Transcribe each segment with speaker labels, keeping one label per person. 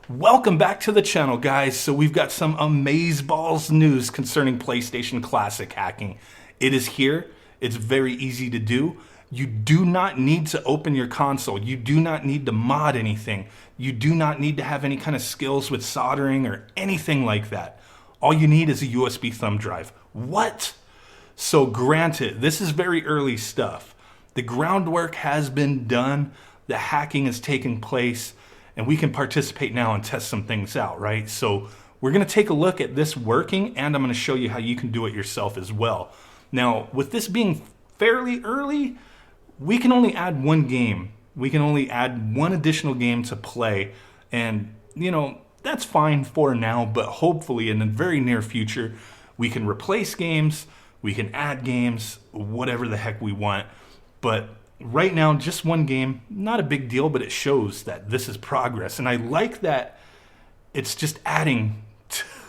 Speaker 1: Welcome back to the channel, guys. So we've got some amazeballs news concerning PlayStation Classic hacking. It is here. It's very easy to do. You do not need to open your console. You do not need to mod anything. You do not need to have any kind of skills with soldering or anything like that. All you need is a USB thumb drive. What? So granted, this is very early stuff. The groundwork has been done. The hacking has taken place. And we can participate now and test some things out, right? So we're gonna take a look at this working, and I'm gonna show you how you can do it yourself as well. Now, with this being fairly early, we can only add one game. We can only add one additional game to play. And, that's fine for now, but hopefully in the very near future, we can replace games, we can add games, whatever the heck we want. But right now, just one game, not a big deal, but it shows that this is progress. And I like that it's just adding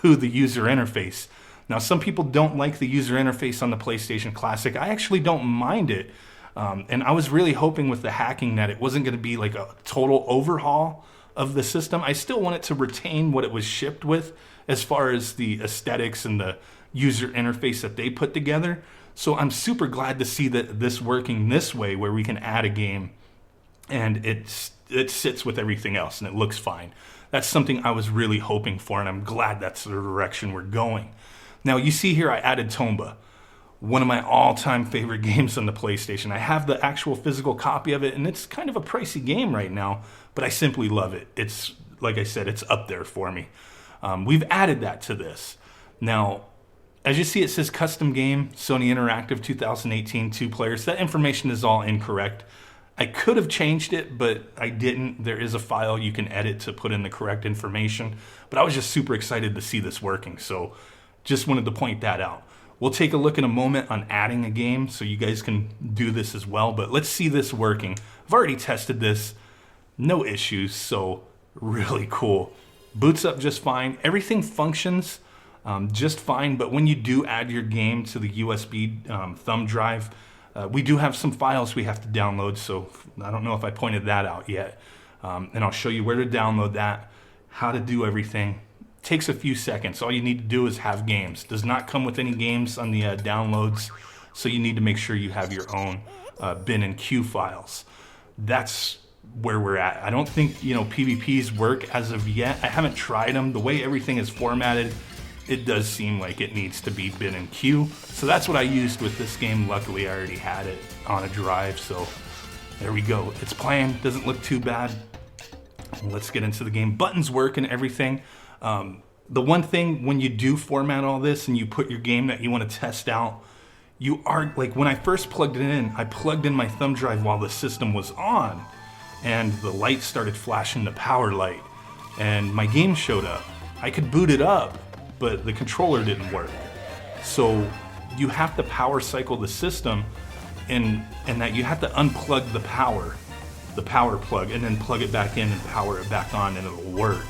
Speaker 1: to the user interface. Now, some people don't like the user interface on the PlayStation Classic. I actually don't mind it. And I was really hoping with the hacking that it wasn't going to be like a total overhaul of the system. I still want it to retain what it was shipped with as far as the aesthetics and the user interface that they put together. So I'm super glad to see that this working this way, where we can add a game and it sits with everything else and it looks fine. That's something I was really hoping for, and I'm glad that's the direction we're going. Now you see here I added Tomba, one of my all-time favorite games on the PlayStation. I have the actual physical copy of it, and it's kind of a pricey game right now, but I simply love it. It's, like I said, it's up there for me. We've added that to this. Now, as you see, it says custom game, Sony Interactive 2018, 2 players. That information is all incorrect. I could have changed it, but I didn't. There is a file you can edit to put in the correct information. But I was just super excited to see this working, so just wanted to point that out. We'll take a look in a moment on adding a game, so you guys can do this as well. But let's see this working. I've already tested this. No issues, so really cool. Boots up just fine. Everything functions just fine, but when you do add your game to the USB thumb drive, we do have some files we have to download, so I don't know if I pointed that out yet. And I'll show you where to download that, how to do everything. Takes a few seconds. All you need to do is have games. Does not come with any games on the downloads, so you need to make sure you have your own bin and queue files. That's where we're at. I don't think PvPs work as of yet. I haven't tried them. The way everything is formatted, it does seem like it needs to be bin and queue. So that's what I used with this game. Luckily, I already had it on a drive, so there we go. It's playing, doesn't look too bad. Let's get into the game. Buttons work and everything. The one thing, when you do format all this and you put your game that you want to test out, you are, like when I first plugged it in, I plugged in my thumb drive while the system was on, and the light started flashing, the power light, and my game showed up. I could boot it up, but the controller didn't work. So you have to power cycle the system, and that you have to unplug the power plug, and then plug it back in and power it back on, and it'll work.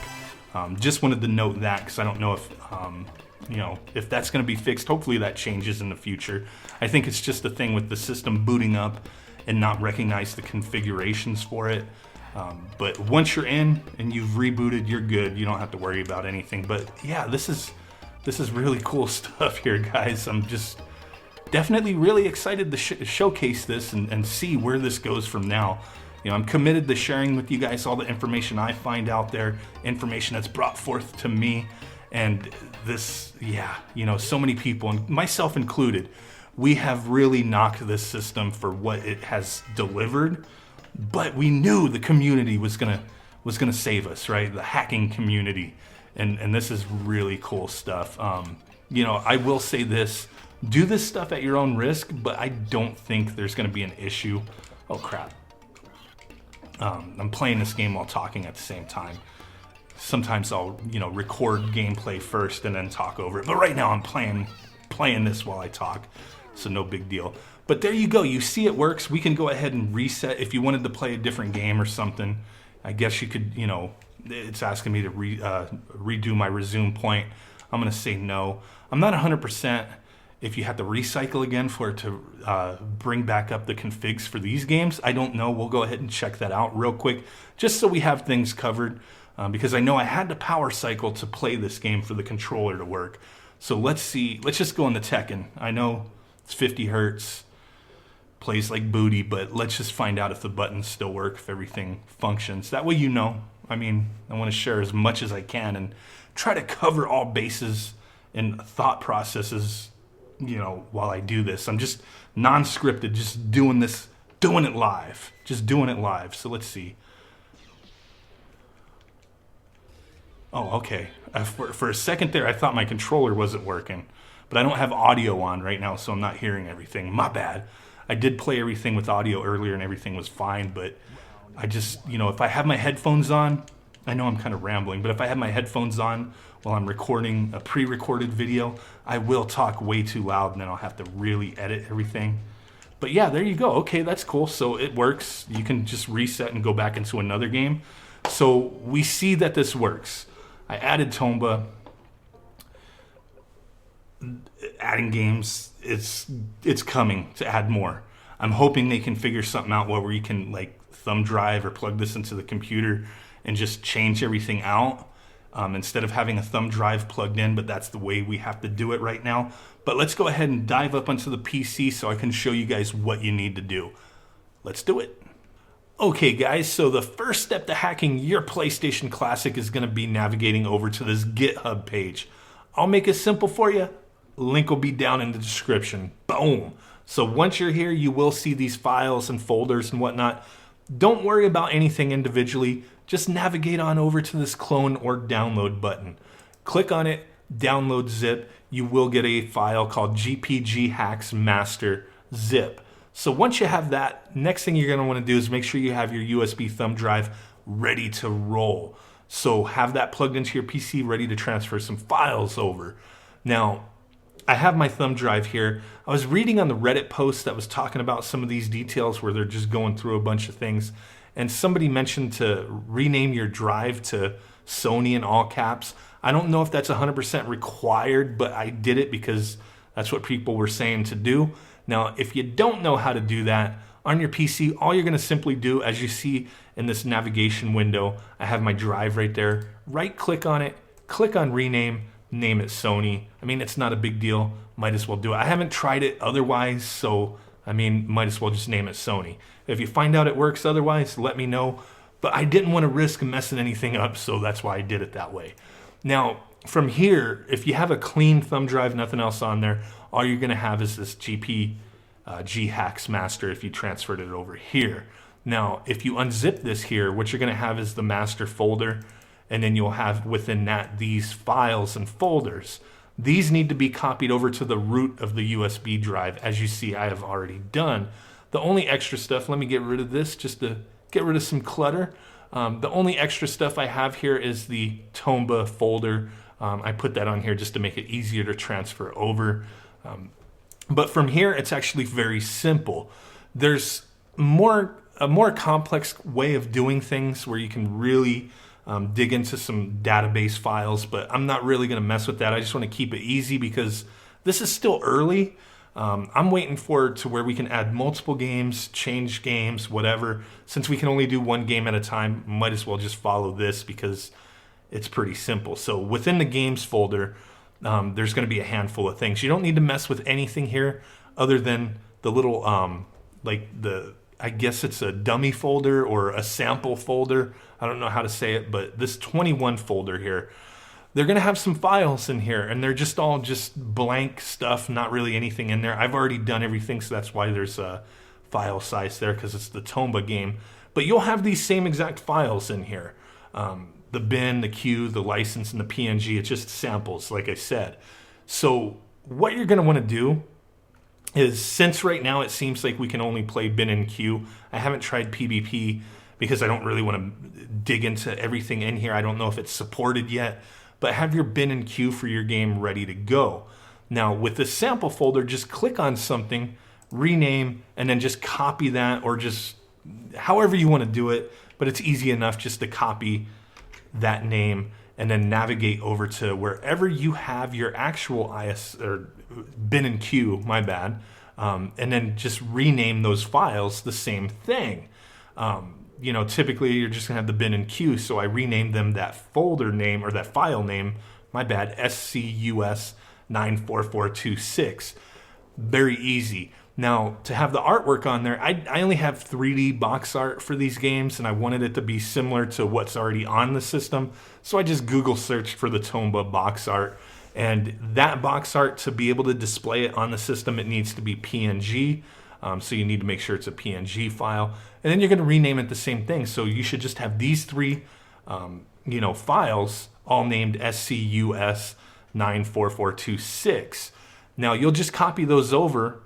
Speaker 1: Just wanted to note that, because I don't know if that's going to be fixed. Hopefully that changes in the future. I think it's just a thing with the system booting up and not recognize the configurations for it. But once you're in and you've rebooted, you're good. You don't have to worry about anything. But yeah, this is really cool stuff here, guys. I'm just definitely really excited to showcase this and see where this goes from now. I'm committed to sharing with you guys all the information I find out there, information that's brought forth to me. And this, so many people, and myself included, we have really knocked this system for what it has delivered. But we knew the community was gonna save us, right? The hacking community, and this is really cool stuff. I will say this: do this stuff at your own risk, but I don't think there's gonna be an issue. Oh crap! I'm playing this game while talking at the same time. Sometimes I'll record gameplay first and then talk over it. But right now I'm playing this while I talk, so no big deal. But there you go. You see it works. We can go ahead and reset if you wanted to play a different game or something. I guess you could, it's asking me to redo my resume point. I'm going to say no. I'm not 100% if you have to recycle again for it to bring back up the configs for these games. I don't know. We'll go ahead and check that out real quick, just so we have things covered. because I know I had to power cycle to play this game for the controller to work. So let's see. Let's just go into Tekken. I know it's 50 hertz, plays like booty, but let's just find out if the buttons still work, if everything functions. That way you know. I mean, I want to share as much as I can and try to cover all bases and thought processes, while I do this. I'm just non-scripted, just doing this, doing it live. Just doing it live. So let's see. Oh, okay. For a second there, I thought my controller wasn't working, but I don't have audio on right now, so I'm not hearing everything. My bad. I did play everything with audio earlier and everything was fine, but I just, if I have my headphones on, I know I'm kind of rambling, but if I have my headphones on while I'm recording a pre-recorded video, I will talk way too loud and then I'll have to really edit everything. But yeah, there you go. Okay, that's cool. So it works. You can just reset and go back into another game. So we see that this works. I added Tomba. Adding games, it's coming to add more. I'm hoping they can figure something out where you can thumb drive or plug this into the computer and just change everything out instead of having a thumb drive plugged in, but that's the way we have to do it right now. But let's go ahead and dive up onto the PC so I can show you guys what you need to do. Let's do it. Okay guys, so the first step to hacking your PlayStation Classic is going to be navigating over to this GitHub page. I'll make it simple for you. Link will be down in the description. Boom. So once you're here, you will see these files and folders and whatnot. Don't worry about anything individually. Just navigate on over to this clone or download button. Click on it, download zip. You will get a file called GPG Hacks Master Zip. So once you have that, next thing you're going to want to do is make sure you have your USB thumb drive ready to roll. So have that plugged into your PC, ready to transfer some files over. Now, I have my thumb drive here. I was reading on the Reddit post that was talking about some of these details where they're just going through a bunch of things. And somebody mentioned to rename your drive to Sony in all caps. I don't know if that's 100% required, but I did it because that's what people were saying to do. Now, if you don't know how to do that, on your PC, all you're going to simply do, as you see in this navigation window, I have my drive right there. Right-click on it, click on Rename, name it Sony. I mean, it's not a big deal. Might as well do it. I haven't tried it otherwise, so, might as well just name it Sony. If you find out it works otherwise, let me know. But I didn't want to risk messing anything up, so that's why I did it that way. Now, from here, if you have a clean thumb drive, nothing else on there, all you're going to have is this GPG Hacks Master if you transferred it over here. Now, if you unzip this here, what you're going to have is the master folder, and then you'll have within that these files and folders. These need to be copied over to the root of the USB drive, as you see I have already done. The only extra stuff, let me get rid of this just to get rid of some clutter. The only extra stuff I have here is the Tomba folder. I put that on here just to make it easier to transfer over. But from here, it's actually very simple. There's a more complex way of doing things where you can really dig into some database files, but I'm not really going to mess with that. I just want to keep it easy because this is still early. I'm waiting to where we can add multiple games, change games, whatever. Since we can only do one game at a time, might as well just follow this because it's pretty simple. So within the games folder, there's going to be a handful of things. You don't need to mess with anything here other than the little, I guess it's a dummy folder or a sample folder. I don't know how to say it, but this 21 folder here, they're going to have some files in here, and they're just all blank stuff, not really anything in there. I've already done everything, so that's why there's a file size there, because it's the Tomba game. But you'll have these same exact files in here. The bin, the queue, the license, and the PNG. It's just samples, like I said. So what you're going to want to do is, since right now it seems like we can only play bin and queue, I haven't tried PvP because I don't really want to dig into everything in here. I don't know if it's supported yet, but have your bin and queue for your game ready to go. Now, with the sample folder, just click on something, rename, and then just copy that, or just however you want to do it, but it's easy enough just to copy that name and then navigate over to wherever you have your actual bin and queue, my bad, and then just rename those files the same thing. you know, typically you're just gonna have the bin and Q, so I renamed them that folder name, or that file name, my bad, SCUS 94426. Very easy. Now, to have the artwork on there, I only have 3D box art for these games, and I wanted it to be similar to what's already on the system. So I just Google searched for the Tomba box art. And that box art, to be able to display it on the system, it needs to be PNG. So you need to make sure it's a PNG file. And then you're going to rename it the same thing. So you should just have these three files all named SCUS 94426. Now, you'll just copy those over.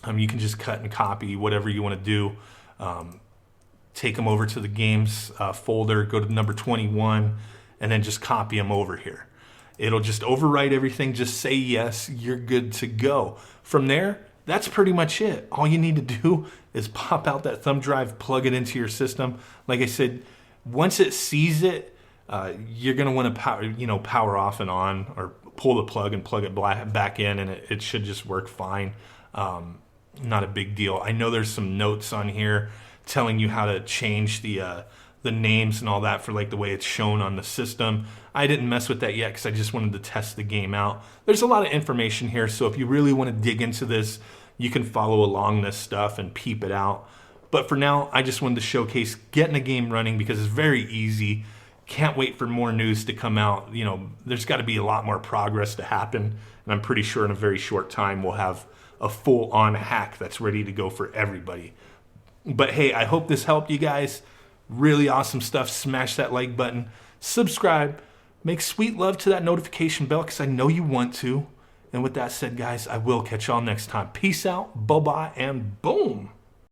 Speaker 1: You can just cut and copy whatever you want to do. Take them over to the games folder, go to number 21, and then just copy them over here. It'll just overwrite everything. Just say yes, you're good to go. From there, that's pretty much it. All you need to do is pop out that thumb drive, plug it into your system. Like I said, once it sees it, you're going to want to power off and on, or pull the plug and plug it back in, and it should just work fine. Not a big deal. I know there's some notes on here telling you how to change the names and all that for like the way it's shown on the system. I didn't mess with that yet because I just wanted to test the game out. There's a lot of information here, so if you really want to dig into this, you can follow along this stuff and peep it out. But for now, I just wanted to showcase getting a game running because it's very easy. Can't wait for more news to come out. You know, there's got to be a lot more progress to happen, and I'm pretty sure in a very short time we'll have a full-on hack that's ready to go for everybody. But hey, I hope this helped you guys. Really awesome stuff. Smash that like button. Subscribe. Make sweet love to that notification bell because I know you want to. And with that said, guys, I will catch y'all next time. Peace out. Bye-bye, and boom.